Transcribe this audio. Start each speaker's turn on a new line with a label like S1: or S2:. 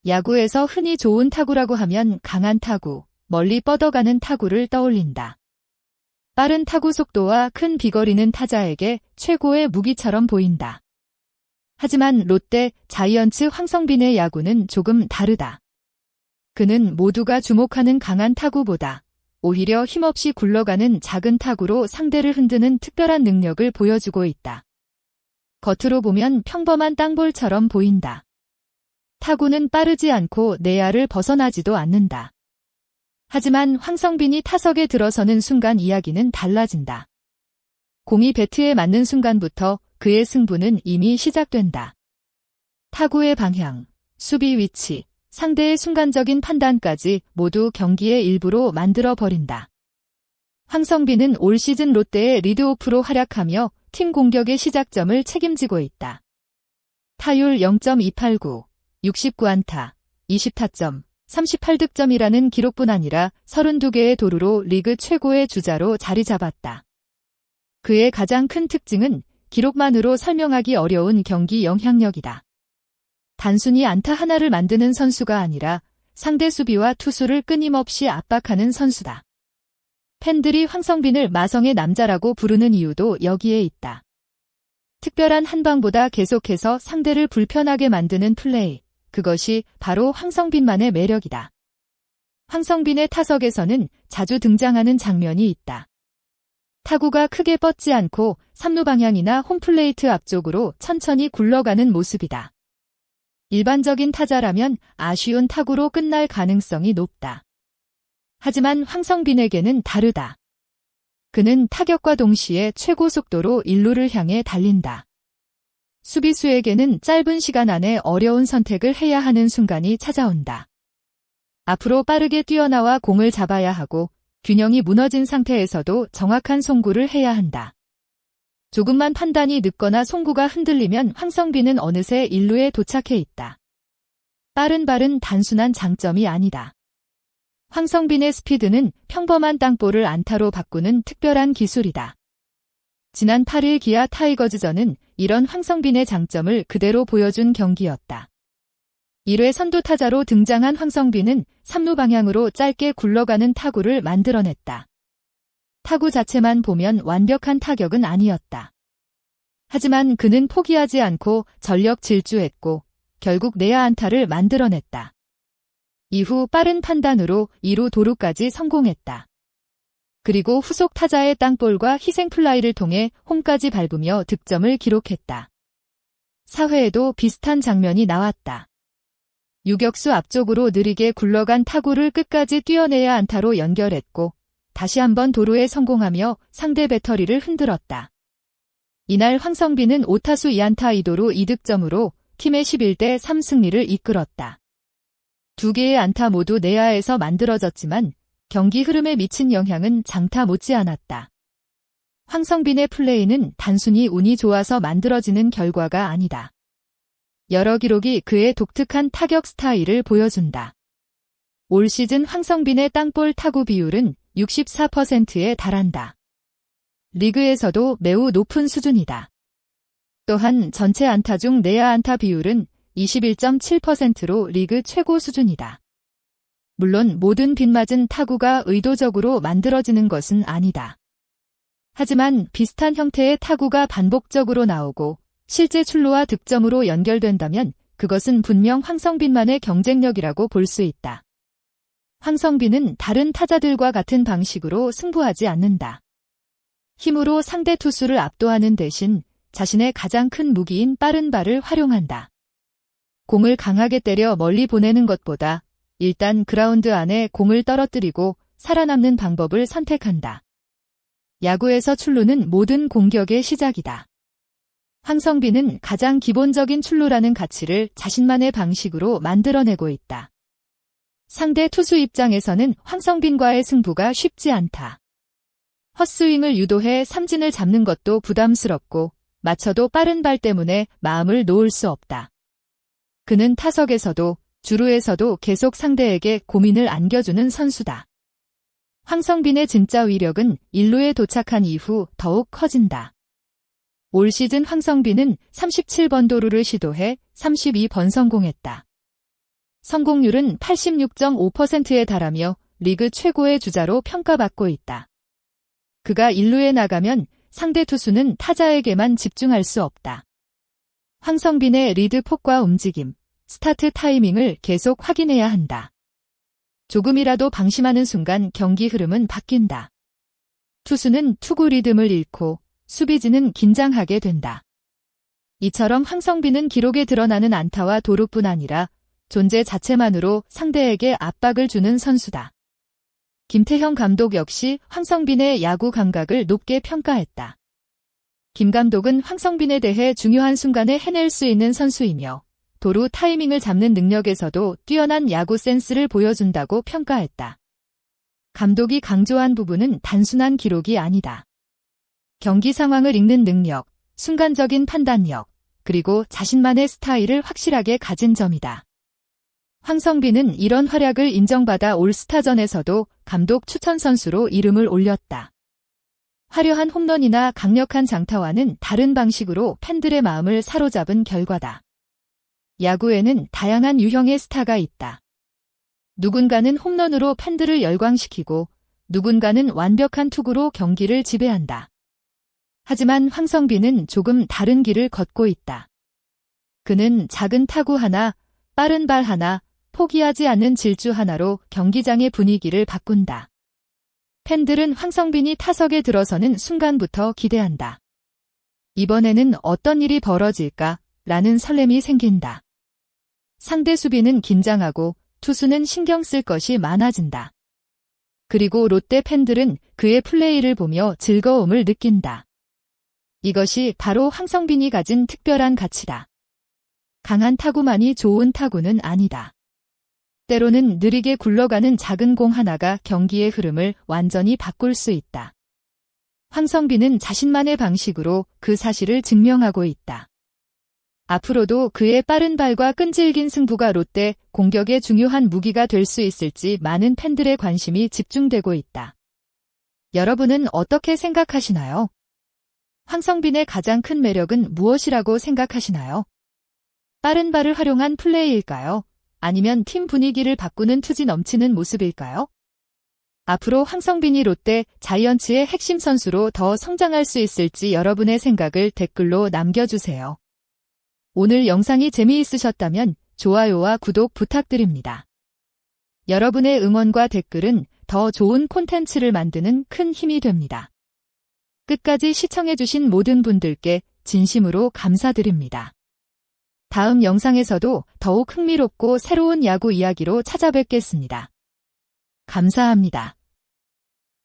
S1: 야구에서 흔히 좋은 타구라고 하면 강한 타구, 멀리 뻗어가는 타구를 떠올린다. 빠른 타구 속도와 큰 비거리는 타자에게 최고의 무기처럼 보인다. 하지만 롯데, 자이언츠 황성빈의 야구는 조금 다르다. 그는 모두가 주목하는 강한 타구보다 오히려 힘없이 굴러가는 작은 타구로 상대를 흔드는 특별한 능력을 보여주고 있다. 겉으로 보면 평범한 땅볼처럼 보인다. 타구는 빠르지 않고 내야를 벗어나지도 않는다. 하지만 황성빈이 타석에 들어서는 순간 이야기는 달라진다. 공이 배트에 맞는 순간부터 그의 승부는 이미 시작된다. 타구의 방향, 수비 위치, 상대의 순간적인 판단까지 모두 경기의 일부로 만들어버린다. 황성빈은 올 시즌 롯데의 리드오프로 활약하며 팀 공격의 시작점을 책임지고 있다. 타율 0.289, 69안타, 20타점, 38득점이라는 기록뿐 아니라 32개의 도루로 리그 최고의 주자로 자리 잡았다. 그의 가장 큰 특징은 기록만으로 설명하기 어려운 경기 영향력이다. 단순히 안타 하나를 만드는 선수가 아니라 상대 수비와 투수를 끊임없이 압박하는 선수다. 팬들이 황성빈을 마성의 남자라고 부르는 이유도 여기에 있다. 특별한 한 방보다 계속해서 상대를 불편하게 만드는 플레이, 그것이 바로 황성빈만의 매력이다. 황성빈의 타석에서는 자주 등장하는 장면이 있다. 타구가 크게 뻗지 않고 3루 방향이나 홈플레이트 앞쪽으로 천천히 굴러가는 모습이다. 일반적인 타자라면 아쉬운 타구로 끝날 가능성이 높다. 하지만 황성빈에게는 다르다. 그는 타격과 동시에 최고 속도로 1루를 향해 달린다. 수비수에게는 짧은 시간 안에 어려운 선택을 해야 하는 순간이 찾아온다. 앞으로 빠르게 뛰어나와 공을 잡아야 하고 균형이 무너진 상태에서도 정확한 송구를 해야 한다. 조금만 판단이 늦거나 송구가 흔들리면 황성빈은 어느새 1루에 도착해 있다. 빠른 발은 단순한 장점이 아니다. 황성빈의 스피드는 평범한 땅볼을 안타로 바꾸는 특별한 기술이다. 지난 8일 기아 타이거즈전은 이런 황성빈의 장점을 그대로 보여준 경기였다. 1회 선두타자로 등장한 황성빈은 3루 방향으로 짧게 굴러가는 타구를 만들어냈다. 타구 자체만 보면 완벽한 타격은 아니었다. 하지만 그는 포기하지 않고 전력 질주했고 결국 내야 안타를 만들어냈다. 이후 빠른 판단으로 2루 도루까지 성공했다. 그리고 후속 타자의 땅볼과 희생플라이를 통해 홈까지 밟으며 득점을 기록했다. 4회에도 비슷한 장면이 나왔다. 유격수 앞쪽으로 느리게 굴러간 타구를 끝까지 뛰어내야 안타로 연결했고 다시 한번 도루에 성공하며 상대 배터리를 흔들었다. 이날 황성빈은 5타수 2안타 2도루 2득점으로 팀의 11대 3 승리를 이끌었다. 두 개의 안타 모두 내야에서 만들어졌지만 경기 흐름에 미친 영향은 장타 못지않았다. 황성빈의 플레이는 단순히 운이 좋아서 만들어지는 결과가 아니다. 여러 기록이 그의 독특한 타격 스타일을 보여준다. 올 시즌 황성빈의 땅볼 타구 비율은 64%에 달한다. 리그에서도 매우 높은 수준이다. 또한 전체 안타 중 내야 안타 비율은 21.7%로 리그 최고 수준이다. 물론 모든 빗맞은 타구가 의도적으로 만들어지는 것은 아니다. 하지만 비슷한 형태의 타구가 반복적으로 나오고 실제 출루와 득점으로 연결된다면 그것은 분명 황성빈만의 경쟁력이라고 볼 수 있다. 황성빈은 다른 타자들과 같은 방식으로 승부하지 않는다. 힘으로 상대 투수를 압도하는 대신 자신의 가장 큰 무기인 빠른 발을 활용한다. 공을 강하게 때려 멀리 보내는 것보다 일단 그라운드 안에 공을 떨어뜨리고 살아남는 방법을 선택한다. 야구에서 출루는 모든 공격의 시작이다. 황성빈은 가장 기본적인 출루라는 가치를 자신만의 방식으로 만들어내고 있다. 상대 투수 입장에서는 황성빈과의 승부가 쉽지 않다. 헛스윙을 유도해 삼진을 잡는 것도 부담스럽고 맞춰도 빠른 발 때문에 마음을 놓을 수 없다. 그는 타석에서도 주루에서도 계속 상대에게 고민을 안겨주는 선수다. 황성빈의 진짜 위력은 1루에 도착한 이후 더욱 커진다. 올 시즌 황성빈은 37번 도루를 시도해 32번 성공했다. 성공률은 86.5%에 달하며 리그 최고의 주자로 평가받고 있다. 그가 1루에 나가면 상대 투수는 타자에게만 집중할 수 없다. 황성빈의 리드 폭과 움직임, 스타트 타이밍을 계속 확인해야 한다. 조금이라도 방심하는 순간 경기 흐름은 바뀐다. 투수는 투구 리듬을 잃고 수비진은 긴장하게 된다. 이처럼 황성빈은 기록에 드러나는 안타와 도루뿐 아니라 존재 자체만으로 상대에게 압박을 주는 선수다. 김태형 감독 역시 황성빈의 야구 감각을 높게 평가했다. 김 감독은 황성빈에 대해 중요한 순간에 해낼 수 있는 선수이며 도루 타이밍을 잡는 능력에서도 뛰어난 야구 센스를 보여준다고 평가했다. 감독이 강조한 부분은 단순한 기록이 아니다. 경기 상황을 읽는 능력, 순간적인 판단력, 그리고 자신만의 스타일을 확실하게 가진 점이다. 황성빈은 이런 활약을 인정받아 올스타전에서도 감독 추천 선수로 이름을 올렸다. 화려한 홈런이나 강력한 장타와는 다른 방식으로 팬들의 마음을 사로잡은 결과다. 야구에는 다양한 유형의 스타가 있다. 누군가는 홈런으로 팬들을 열광시키고 누군가는 완벽한 투구로 경기를 지배한다. 하지만 황성빈은 조금 다른 길을 걷고 있다. 그는 작은 타구 하나, 빠른 발 하나, 포기하지 않는 질주 하나로 경기장의 분위기를 바꾼다. 팬들은 황성빈이 타석에 들어서는 순간부터 기대한다. 이번에는 어떤 일이 벌어질까? 라는 설렘이 생긴다. 상대 수비는 긴장하고 투수는 신경 쓸 것이 많아진다. 그리고 롯데 팬들은 그의 플레이를 보며 즐거움을 느낀다. 이것이 바로 황성빈이 가진 특별한 가치다. 강한 타구만이 좋은 타구는 아니다. 때로는 느리게 굴러가는 작은 공 하나가 경기의 흐름을 완전히 바꿀 수 있다. 황성빈은 자신만의 방식으로 그 사실을 증명하고 있다. 앞으로도 그의 빠른 발과 끈질긴 승부가 롯데 공격의 중요한 무기가 될 수 있을지 많은 팬들의 관심이 집중되고 있다. 여러분은 어떻게 생각하시나요? 황성빈의 가장 큰 매력은 무엇이라고 생각하시나요? 빠른 발을 활용한 플레이일까요? 아니면 팀 분위기를 바꾸는 투지 넘치는 모습일까요? 앞으로 황성빈이 롯데 자이언츠의 핵심 선수로 더 성장할 수 있을지 여러분의 생각을 댓글로 남겨주세요. 오늘 영상이 재미있으셨다면 좋아요와 구독 부탁드립니다. 여러분의 응원과 댓글은 더 좋은 콘텐츠를 만드는 큰 힘이 됩니다. 끝까지 시청해주신 모든 분들께 진심으로 감사드립니다. 다음 영상에서도 더욱 흥미롭고 새로운 야구 이야기로 찾아뵙겠습니다. 감사합니다.